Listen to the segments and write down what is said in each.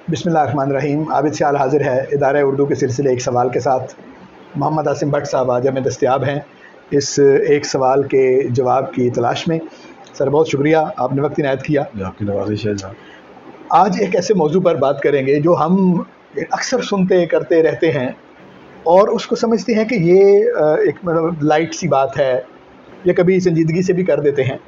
बिस्मिल्लाहिर्रहमानिर्रहीम। आबिद सियाल हाज़िर है इदारा उर्दू के सिलसिले एक सवाल के साथ। मोहम्मद आसिम भट्ट साहब आज हमें दस्तयाब हैं इस एक सवाल के जवाब की तलाश में। सर बहुत शुक्रिया, आपने वक्त इनायत किया। आपकी नवाज़िश है साहब। आज एक ऐसे मौजू पर बात करेंगे जो हम अक्सर सुनते करते रहते हैं और उसको समझते हैं कि ये एक मतलब लाइट सी बात है, या कभी संजीदगी से भी कर देते हैं।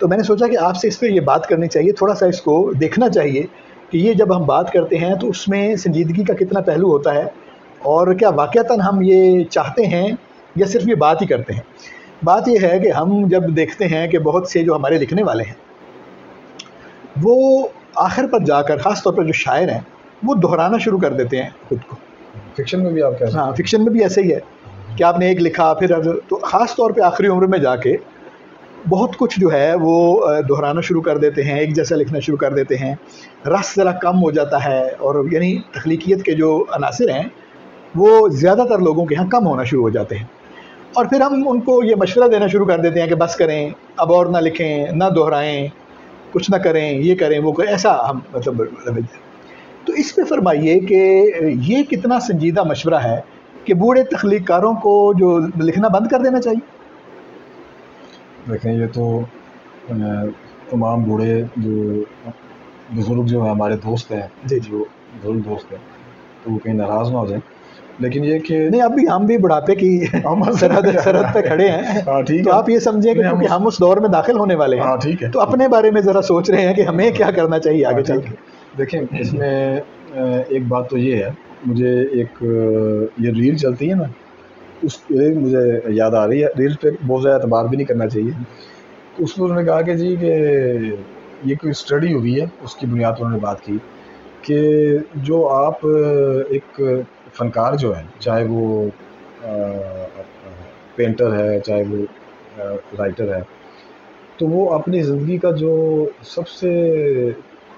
तो मैंने सोचा कि आपसे इस पर ये बात करनी चाहिए, थोड़ा सा इसको देखना चाहिए कि ये जब हम बात करते हैं तो उसमें संजीदगी का कितना पहलू होता है, और क्या वाक़तन हम ये चाहते हैं या सिर्फ ये बात ही करते हैं। बात ये है कि हम जब देखते हैं कि बहुत से जो हमारे लिखने वाले हैं वो आखिर पर जाकर, ख़ास तौर पर जो शायर हैं, वो दोहराना शुरू कर देते हैं खुद को। फिक्शन में भी आप कह सकते हैं। हाँ, फिक्शन में भी ऐसे ही है कि आपने एक लिखा फिर तो ख़ास तौर पे आखिरी उम्र में जाके बहुत कुछ जो है वो दोहराना शुरू कर देते हैं, एक जैसा लिखना शुरू कर देते हैं। रस ज़रा कम हो जाता है, और यानी तख्लीकियत के जो अनासिर हैं वो ज़्यादातर लोगों के यहाँ कम होना शुरू हो जाते हैं। और फिर हम उनको ये मशवरा देना शुरू कर देते हैं कि बस करें, अब और ना लिखें, ना दोहराएं, कुछ ना करें, ये करें वो करें, ऐसा हम मतलब। तो इस पे फरमाइए कि ये कितना संजीदा मशवरा है कि बूढ़े तख्लीककारों को जो लिखना बंद कर देना चाहिए। देखें, ये तो तमाम बूढ़े जो बुज़ुर्ग जो हमारे दोस्त हैं, जी जो बुज़ुर्ग दोस्त हैं, तो वो कहीं नाराज़ ना हो जाए। लेकिन ये कि नहीं, अभी हम भी बुढ़ापे की सरहद पे खड़े हैं। हाँ ठीक है। तो आप ये समझिए कि क्योंकि हम उस दौर में दाखिल होने वाले हैं। हाँ ठीक है। तो अपने बारे में ज़रा सोच रहे हैं कि हमें क्या करना चाहिए आगे चल के। देखें, इसमें एक बात तो ये है, मुझे एक ये रील चलती है ना, उस पर मुझे याद आ रही है। रील पे बहुत ज़्यादा एतबार भी नहीं करना चाहिए। तो उसमें उन्होंने कहा कि जी कि ये कोई स्टडी हुई है, उसकी बुनियाद पर उन्होंने बात की कि जो आप एक फ़नकार जो है, चाहे वो पेंटर है, चाहे वो राइटर है, तो वो अपनी ज़िंदगी का जो सबसे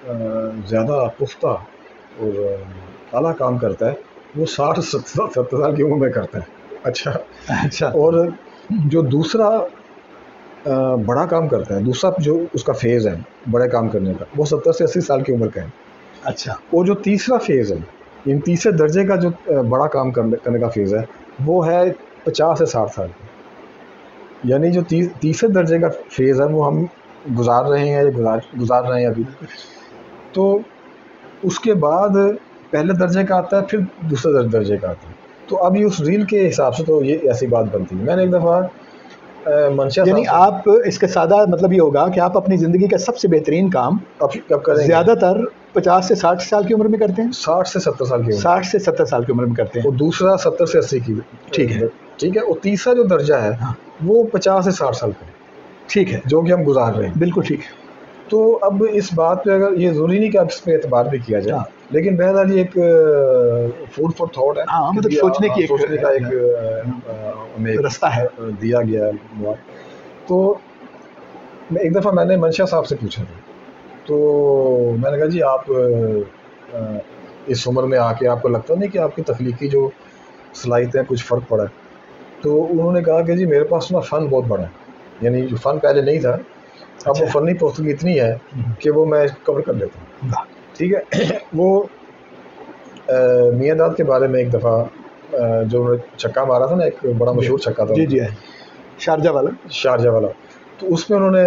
ज़्यादा पुख्ता और आला काम करता है वो 60-70 साल की उम्र में करता है। अच्छा। और जो दूसरा बड़ा काम करता है, दूसरा जो उसका फेज़ है बड़े काम करने का, वो 70 से 80 साल की उम्र का है। अच्छा। और जो तीसरा फेज़ है, इन तीसरे दर्जे का जो बड़ा काम करने का फेज़ है, वो है 50 से 60 साल का। यानी जो तीसरे दर्जे का फेज़ है वो हम गुजार रहे हैं या गुजार रहे हैं अभी। तो उसके बाद पहले दर्जे का आता है, फिर दूसरे दर्जे का आता है। तो अभी उस रील के हिसाब से तो ये ऐसी बात बनती है। मैंने एक दफ़ा मंशा, यानी आप इसका सादा मतलब ये होगा कि आप अपनी ज़िंदगी का सबसे बेहतरीन काम अब करेंगे, ज़्यादातर 50 से 60 साल की उम्र में करते हैं। 60 से 70 साल की उम्र, 60 से 70 साल की उम्र में करते हैं। और दूसरा 70 से 80 की। ठीक है। और तीसरा जो दर्जा है वो 50 से 60 साल का। ठीक है, जो कि हम गुजार रहे हैं। बिल्कुल ठीक है। तो अब इस बात पे अगर ये ज़रूरी नहीं कि अब इस पर एतबार भी किया जाए, लेकिन बहरहाल ये एक फूड फॉर थॉट है। हाँ, मतलब सोचने का एक हमें रास्ता है, दिया गया है। तो एक दफ़ा मैंने मंशा साहब से पूछा था, तो मैंने कहा जी आप इस उम्र में आके आपको लगता नहीं कि आपकी तख्लीकी जो सलाहियत है कुछ फ़र्क पड़ा है? तो उन्होंने कहा कि जी मेरे पास ना फ़न बहुत बड़ा है, यानी जो फ़न पहले नहीं था, अब वो फ़नी पुख्तगी इतनी है कि वो मैं कवर कर लेता हूँ। ठीक है। वो मियाँ दाद के बारे में एक दफ़ा जो छक्का मारा था ना, एक बड़ा मशहूर छक्का था। जी, शारजा वाला। तो उसमें उन्होंने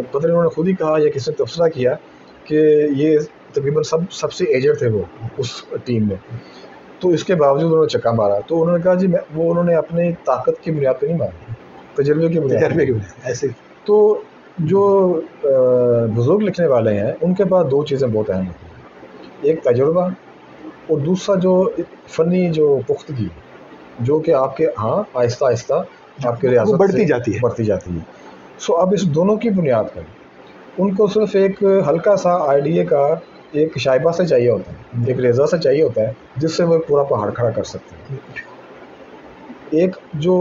पता नहीं उन्होंने खुद ही कहा या किसी ने तबसरा किया कि ये तकरीबन सबसे एजड थे वो उस टीम में, तो इसके बावजूद उन्होंने छक्का मारा। तो उन्होंने कहा जी वो उन्होंने अपनी ताकत की बुनियाद पर नहीं मारा, तजर्बे की बुनियाद ऐसे। तो जो बुज़ुर्ग लिखने वाले हैं उनके पास दो चीज़ें बहुत अहम होती हैं, एक तजुर्बा और दूसरा जो फ़नी जो पुख्तगी, जो कि आपके आहिस्ता आहिस्ता आपके रियासत बढ़ती जाती है। सो अब इस दोनों की बुनियाद पर उनको सिर्फ एक हल्का सा आइडिया का एक शाइबा से चाहिए होता है, एक रेज़ा से चाहिए होता है, जिससे वो पूरा पहाड़ खड़ा कर सकते हैं। एक जो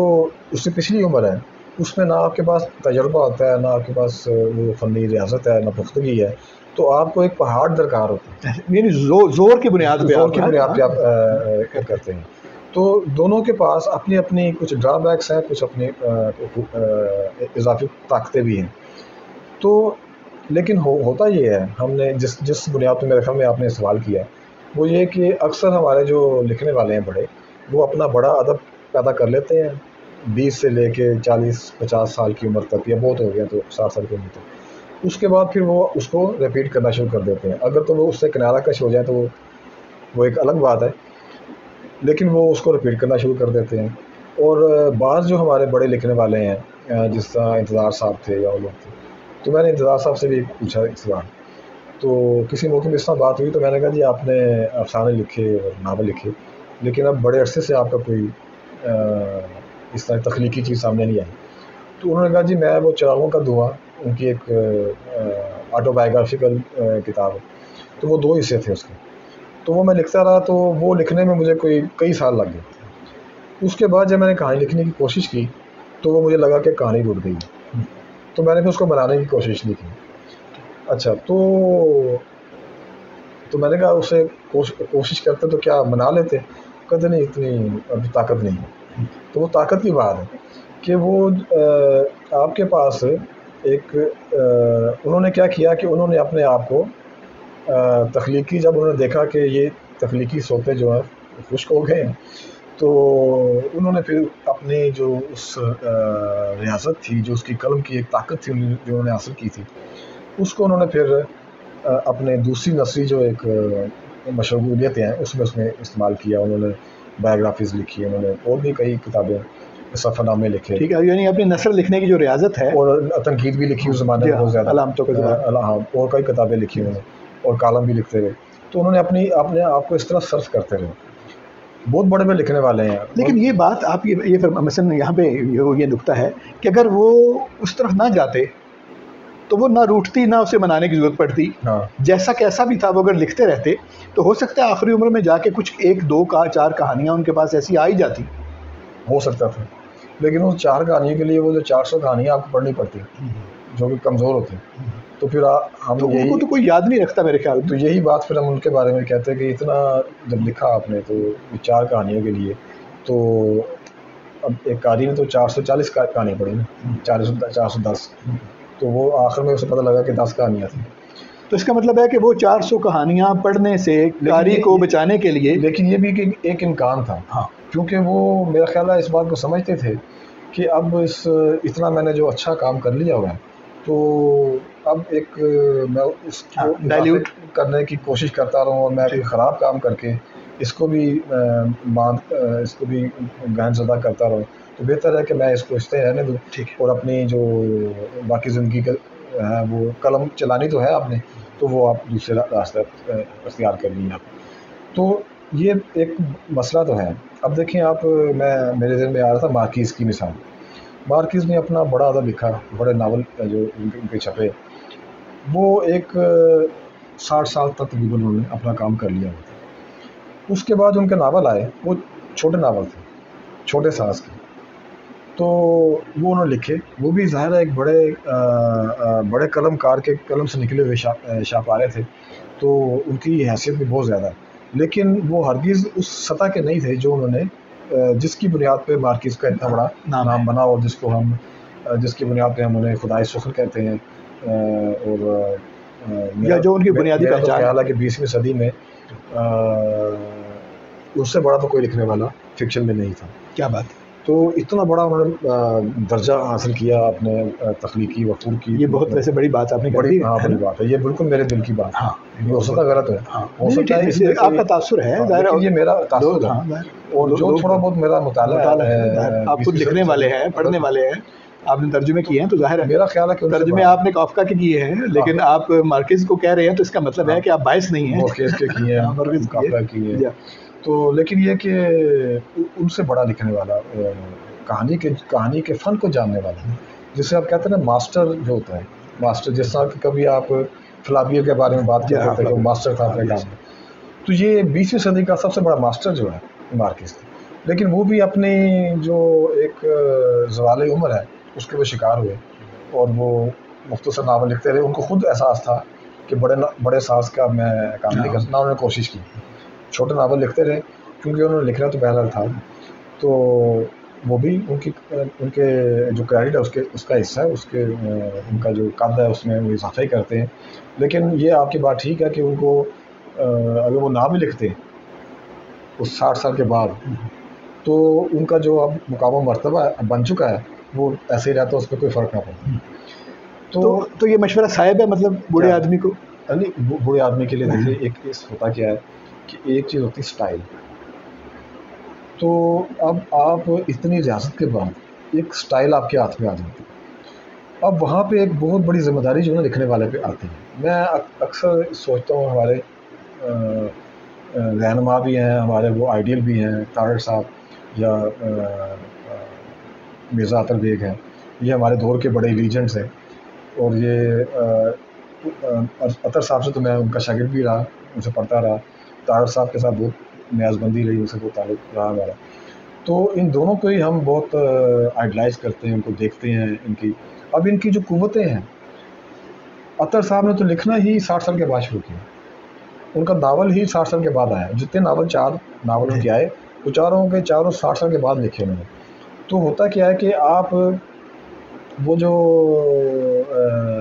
उससे पिछली उम्र है उसमें ना आपके पास तजुर्बा होता है, ना आपके पास वो फ़नी रियासत है, ना पुख्तगी है, तो आपको एक पहाड़ दरकार होता है। यानी ज़ोर की बुनियाद पे आप करते हैं। तो दोनों के पास अपनी अपनी कुछ ड्रॉबैक्स हैं, कुछ अपनी इजाफी ताकतें भी हैं। तो लेकिन होता ये है, हमने जिस बुनियाद पर मेरे ख्याल में आपने सवाल किया वो ये कि अक्सर हमारे जो लिखने वाले हैं बड़े, वो अपना बड़ा अदब पैदा कर लेते हैं 20 से लेके 40-50 साल की उम्र तक, या बहुत हो गया तो 60 साल की उम्र तक। उसके बाद फिर वो उसको रिपीट करना शुरू कर देते हैं। अगर तो वो उससे किनारा कश हो जाए तो वो एक अलग बात है, लेकिन वो उसको रिपीट करना शुरू कर देते हैं। और बाज़ जो हमारे बड़े लिखने वाले हैं, जिस तरह इंतज़ार साहब थे या वो लोग थे, तो मैंने इंतज़ार साहब से भी पूछा एक सवाल। तो किसी मौके में इस तरह बात हुई तो मैंने कहा जी आपने अफ़साने लिखे और नावल लिखे, लेकिन अब बड़े अरसे से आपका कोई इस तरह तख्लीकी चीज़ सामने नहीं आई। तो उन्होंने कहा जी मैं वो चिरागों का धुआं, उनकी एक ऑटोबायोग्राफिकल किताब है, तो वो 2 हिस्से थे उसके। तो वो मैं लिखता रहा, तो वो लिखने में मुझे कोई कई साल लग गए। उसके बाद जब मैंने कहानी लिखने की कोशिश की तो वो मुझे लगा कि कहानी रुक गई, तो मैंने फिर उसको बनाने की कोशिश नहीं की। अच्छा, तो मैंने कहा उससे कोशिश करते तो क्या बना लेते? कहते नहीं, इतनी अभी ताकत नहीं है। तो वो ताकत की बात है कि वो आपके पास एक उन्होंने क्या किया कि उन्होंने अपने आप को तख्लीकी, जब उन्होंने देखा कि ये तख्लीकी सोते जो हैं खुश्क हो गए हैं, तो उन्होंने फिर अपनी जो उस रियासत थी, जो उसकी कलम की एक ताकत थी जो उन्होंने हासिल की थी, उसको उन्होंने फिर अपने दूसरी नस्री जो एक मशगूलियतें हैं उसमें इस्तेमाल किया। उन्होंने बायोग्राफीज़ लिखी, उन्होंने और भी कई किताबें, सफ़रनामे लिखे। ठीक है, यानी अपनी नसर लिखने की जो रियाजत है, और तनकीद भी लिखी उस ज़माने में बहुत ज़्यादा, अलामतों का ज़माना। हाँ, और कई किताबें लिखी उन्होंने, और कॉलम भी लिखते रहे। तो उन्होंने अपने आप को इस तरह सर्च करते रहे। बहुत बड़े बड़े लिखने वाले हैं। लेकिन ये बात आप ये मसलन यहाँ पे ये नुक्ता है कि अगर वो उस तरफ ना जाते तो वो ना रूठती, ना उसे मनाने की ज़रूरत पड़ती। हाँ, जैसा कैसा भी था वो अगर लिखते रहते तो हो सकता है आखिरी उम्र में जाके कुछ 1-2-4 कहानियाँ उनके पास ऐसी आ ही जाती। हो सकता था, लेकिन उन 4 कहानियों के लिए वो जो 400 कहानियाँ आपको पढ़नी पड़ती, जो कि कमज़ोर होती। तो फिर हम तो यही, उनको तो कोई याद नहीं रखता मेरे ख्याल में। तो यही बात फिर हम उनके बारे में कहते हैं कि इतना जब लिखा आपने तो 4 कहानियों के लिए, तो अब एक कारी ने तो 440 कहानी पढ़ी ना, 410, तो वो आखिर में उसे पता लगा कि 10 कहानियाँ थी। तो इसका मतलब है कि वो 400 कहानियाँ पढ़ने से कारी को बचाने के लिए, लेकिन ये भी एक इम्कान था। हाँ, क्योंकि वो मेरा ख्याल है इस बात को समझते थे कि अब इतना मैंने जो अच्छा काम कर लिया हुआ है, तो अब मैं इसको डाइल्यूट करने की कोशिश करता रहूँ, और मैं ख़राब काम करके इसको भी इसको भी गहनज़दा करता रहूँ, तो बेहतर है कि मैं इसको इस तरह रहने दूँ। और अपनी जो बाकी ज़िंदगी का है, वो कलम चलानी तो है आपने, तो वो आप दूसरे रास्ता अख्तियार कर लीजिए आप। तो ये एक मसला तो है। अब देखें आप, मेरे ज़हन में आ रहा था मार्कीज़ की मिसाल। मार्कीज़ ने अपना बड़ा अदब लिखा, बड़े नावल जो उनके छपे, वो एक 60 साल तक तकरीबन उन्होंने अपना काम कर लिया था। उसके बाद उनके नावल आए, वो छोटे नावल थे, छोटे साइज़ के, तो वो उन्होंने लिखे। वो भी ज़ाहिर है एक बड़े कलमकार के कलम से निकले हुए शाहपारे थे, तो उनकी हैसियत भी बहुत ज़्यादा है, लेकिन वो हरगिज़ उस सतह के नहीं थे जो उन्होंने जिसकी बुनियाद पे मार्कीज़ का इतना बड़ा नाम बना, और जिसकी बुनियाद पे हम उन्हें खुदाई सुखर कहते हैं। और या जो उनकी बुनियादी पहचान ख्याल है कि 20वीं सदी में उससे बड़ा तो कोई लिखने वाला फिक्शन में नहीं था। क्या बात, तो इतना बड़ा उन्होंने दर्जा हासिल किया अपने तख्लीकी वफूर की। ये बहुत वैसे बड़ी बात आपने कर दी। हाँ, बड़ी बात है, ये बिल्कुल मेरे दिल की बात। हाँ, हो सकता गलत है, हाँ, हो सकता है आपका तासुर है, लेकिन ये मेरा तासुर है, और जो थोड़ा बहुत मेरा मुताला है, आप खुद लिखने वाले हैं, पढ़ने वाले हैं, आपने तर्जुमे किए हैं, तो जाहिर है मेरा ख्याल है कि तर्जुमे आपने काफका के किए हैं, लेकिन आप मार्केज़ को कह रहे हैं, तो इसका मतलब है कि आप बायस नहीं हैं। मार्केज़ के किए हैं, काफका किए हैं। तो लेकिन ये कि उनसे बड़ा लिखने वाला, कहानी के फ़न को जानने वाला, जिसे आप कहते हैं ना मास्टर जो होता है, मास्टर, जिस तरह कि कभी आप फ्लाबियर के बारे में बात करते थे, वो मास्टर था अपने काम में, तो ये 20वीं सदी का सबसे बड़ा मास्टर जो है मार्केज़ था। लेकिन वो भी अपनी जो एक ज़वाल उम्र है उसके वो शिकार हुए, और वो मुख्तसर नावल लिखते रहे। उनको खुद एहसास था कि बड़े साज का मैं काम नहीं कर सकता, उन्होंने कोशिश की, छोटे नावल लिखते रहे, क्योंकि उन्होंने लिखना तो बहरहाल था। तो वो भी उनके जो क्रेडिट है उसका हिस्सा है, उनका जो कद है उसमें वो इजाफा ही करते हैं। लेकिन ये आपकी बात ठीक है कि उनको अगर वो ना भी लिखते उस 60 साल के बाद, तो उनका जो अब मुकाम मर्तबा बन चुका है वो ऐसे ही रहता, उस पर कोई फ़र्क ना पड़ता। तो ये मशवरा साहिब है, मतलब बूढ़े आदमी को? नहीं, बूढ़े आदमी के लिए देखिए, एक केस होता क्या है कि एक चीज़ होती है स्टाइल। तो अब आप इतनी रियासत के बाद एक स्टाइल आपके हाथ में आ जाती है, अब वहाँ पे एक बहुत बड़ी जिम्मेदारी जो है लिखने वाले पे आती है। मैं अक्सर सोचता हूँ, हमारे रहनुमा भी हैं, हमारे वो आइडियल भी हैं, तारड़ साहब या मिर्ज़ा अतर बेग हैं, ये हमारे दौर के बड़े लीजेंड्स हैं। और ये अतर साहब से तो मैं उनका शागिर्द भी रहा, उनसे पढ़ता रहा। तारड़ साहब के साथ बहुत न्याज़बंदी रही, उनसे बहुत ताल्लुक़ रहा हमारा। तो इन दोनों को ही हम बहुत आइडलाइज़ करते हैं, उनको देखते हैं इनकी। अब इनकी जो कुव्वतें हैं, अतर साहब ने तो लिखना ही 60 साल के बाद शुरू किया, उनका नावल ही 60 साल के बाद आया। जितने नावल, 4 नावल उनके आए, वो चारों के चारों 60 साल के बाद लिखे उन्होंने। तो होता क्या है कि आप वो जो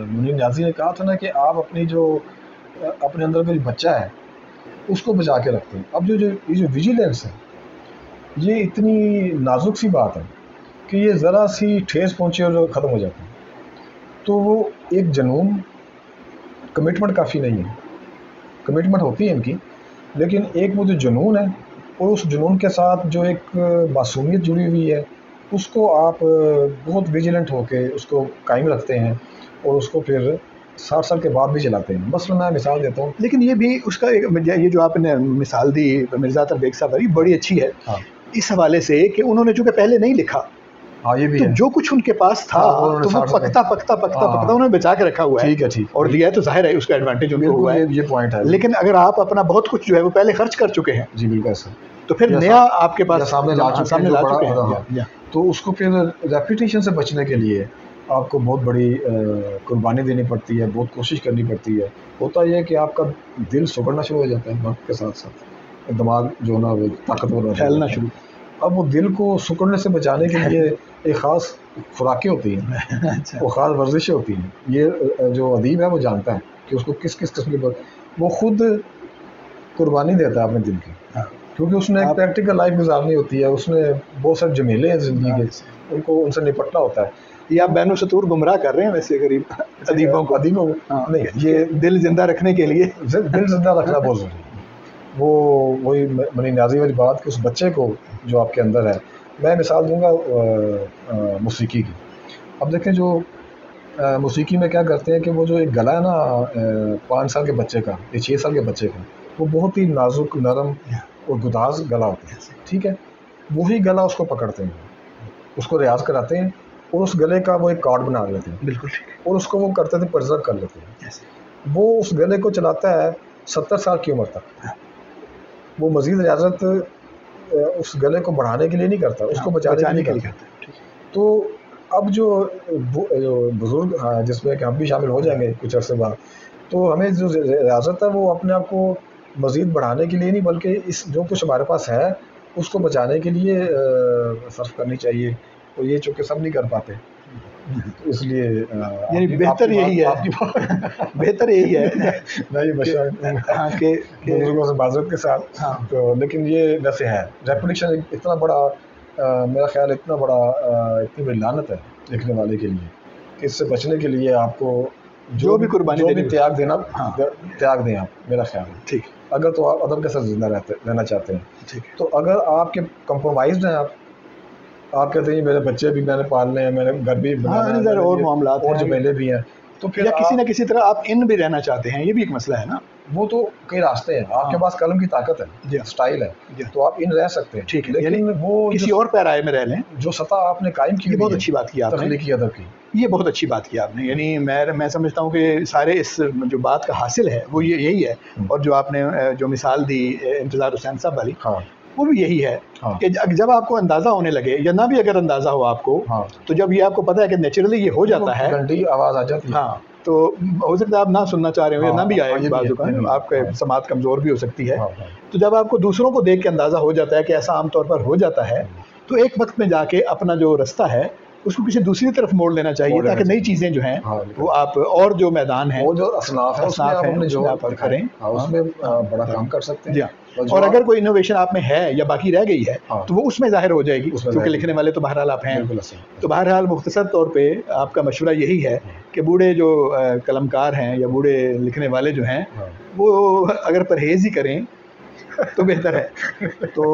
मुनीर न्याज़ी ने कहा था ना कि आप अपनी जो अपने अंदर का जो बच्चा है उसको बचा के रखते हैं। अब ये जो विजिलेंस है, ये इतनी नाजुक सी बात है कि ये ज़रा सी ठेस पहुँचे और ख़त्म हो जाती है। तो वो एक जुनून, कमिटमेंट काफ़ी नहीं है, कमिटमेंट होती है इनकी, लेकिन एक वो जो जुनून है, और उस जुनून के साथ जो एक मासूमियत जुड़ी हुई है, उसको आप बहुत विजिलेंट होके उसको कायम रखते हैं और उसको फिर 60 साल के बाद भी चलाते हैं। बस मैं मिसाल देता हूँ। लेकिन ये भी उसका ये जो आपने मिसाल दी मिर्ज़ा अतर बेग साहब वाली, बड़ी अच्छी है। हाँ, इस हवाले से कि उन्होंने चूँकि पहले नहीं लिखा, हाँ, ये भी तो है। जो कुछ उनके पास था तो वो पकता उन्होंने बचा के रखा हुआ है। ठीक है, ठीक और लिया है, तो जाहिर है उसका एडवांटेज उनको हुआ है। ये पॉइंट है। लेकिन अगर आप अपना बहुत कुछ जो है वो पहले खर्च कर चुके हैं, जी बिल्कुल ऐसा, तो फिर नया आपके पास सामने ला चुके हैं, तो उसको फिर रेपुटेशन से बचने के लिए आपको बहुत बड़ी कुर्बानी देनी पड़ती है, बहुत कोशिश करनी पड़ती है। होता यह है कि आपका दिल सुगड़ना शुरू हो जाता है वक्त के साथ साथ, दिमाग जो ना वो ताकतवर फैलना शुरू। अब वो दिल को सुकड़ने से बचाने के लिए एक ख़ास खुराकें होती हैं, अच्छा। वो ख़ास वर्जिशें होती हैं। ये जो अदीब है वो जानता है कि उसको किस किस किस्म की, वो खुद कुर्बानी देता है अपने दिल की, क्योंकि उसने एक प्रैक्टिकल लाइफ गुजारनी होती है, उसने बहुत सारे झमेले हैं ज़िंदगी के, उनको उनसे निपटना होता है। ये आप बैनो सतूर गुमराह कर रहे हैं वैसे गरीब अदीबों को। नहीं, ये दिल जिंदा रखने के लिए दिल जिंदा रखना बहुत ज़रूरी है। वो वही मुनीर न्याज़ी वाली बात कि उस बच्चे को जो आपके अंदर है। मैं मिसाल दूंगा मौसीकी की। अब देखें, जो मौसीकी में क्या करते हैं कि वो जो एक गला है ना 5 साल के बच्चे का या 6 साल के बच्चे का, वो बहुत ही नाजुक, नरम और गुदाज गला होता है, ठीक है। वही गला उसको पकड़ते हैं, उसको रियाज कराते हैं और उस गले का वो एक कार्ड बना लेते हैं, बिल्कुल, और उसको वो करते थे प्रिजर्व कर लेते हैं। वो उस गले को चलाता है 70 साल की उम्र तक। वो मज़ीद रियाजत उस गले को बढ़ाने के लिए नहीं करता, उसको बचाने के लिए करता। तो अब जो बुज़ुर्ग, जिसमें कि हम भी शामिल हो जाएंगे कुछ अर्से बाद, तो हमें जो रियाजत है वो अपने आप को मज़ीद बढ़ाने के लिए नहीं, बल्कि इस जो कुछ हमारे पास है उसको बचाने के लिए सर्फ करनी चाहिए। तो ये चूँकि सब नहीं कर पाते, तो इसलिए यानी बेहतर यही है, बेहतर यही है नहीं बुजुर्गों से बाज़त के साथ। हाँ। तो लेकिन ये वैसे है, रेपुटेशन इतना बड़ा, मेरा ख्याल इतना बड़ा, इतनी बड़ी लानत है लिखने वाले के लिए कि इससे बचने के लिए आपको जो भी कुर्बानी, जो भी त्याग देना, त्याग दें आप, मेरा ख्याल है। ठीक, अगर तो आप अदब के साथ जिंदा रहना चाहते हैं, ठीक। तो अगर आपके कंप्रोमाइज़ हैं, आप कहते हैं मेरे बच्चे भी मैंने पालने हैं, मैंने घर भी बनाना है, और मामलात और झमेले भी हैं, तो फिर किसी न किसी तरह आप इन भी रहना चाहते हैं, ये भी एक मसला है ना। वो तो कई रास्ते हैं, आपके पास कलम की ताकत है, स्टाइल है, तो आप इन रह सकते हैं, ठीक है। लेकिन वो किसी और पैराए में रह लें, जो सतह आपने कायम की, बहुत अच्छी बात की आपने, तख्लीकी अदब की, ये बहुत अच्छी बात की आपने। यानी मैं समझता हूँ कि सारे इस जो बात का हासिल है वो यही है। और जो आपने जो मिसाल दी इंतज़ार हुसैन साहब वाली, वो भी यही है कि जब आपको अंदाज़ा होने लगे, या ना भी अगर अंदाज़ा हो आपको, तो जब ये आपको पता है कि नेचुरली ये हो जाता है, घंटी आवाज़ आ जाती है, हाँ, तो हो सकता है आप ना सुनना चाह रहे हो, या ना भी आए, बाज़ आपके समात कमज़ोर भी हो सकती है। तो जब आपको दूसरों को देख के अंदाज़ा हो जाता है कि ऐसा आमतौर पर हो जाता है, तो एक वक्त में जाके अपना जो रास्ता है उसको किसी दूसरी तरफ मोड़ लेना चाहिए, मोड़ लेना ताकि नई चाहिए। चीज़ें जो हैं हाँ, वो आप, और जो मैदान है, वो जो असनाफ है उसमें असनाफ आप है, अपने जो उसमें आप दिखाएं, करें। हाँ, उसमें बड़ा काम कर सकते जी हैं। हाँ। और अगर कोई इनोवेशन आप में है या बाकी रह गई है, हाँ, तो वो उसमें ज़ाहिर हो जाएगी, उसमें क्योंकि ज़ाहिर लिखने वाले तो बहरहाल आप हैं। बिल्कुल सही। तो बहरहाल मुख्तसर तौर पे आपका मशवरा यही है कि बूढ़े जो कलमकार हैं या बूढ़े लिखने वाले जो हैं, हाँ। वो अगर परहेज़ ही करें तो बेहतर है। तो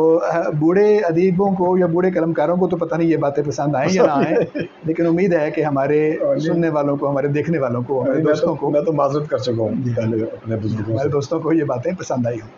बूढ़े अदीबों को या बूढ़े कलमकारों को तो पता नहीं ये बातें पसंद आएँ या ना आएँ, लेकिन उम्मीद है कि हमारे सुनने वालों को, हमारे देखने वालों को, हमारे दोस्तों को, मैं तो माजरत कर चुका हूँ पहले अपने बुजुर्गों हमारे से। दोस्तों को ये बातें पसंद आई हों।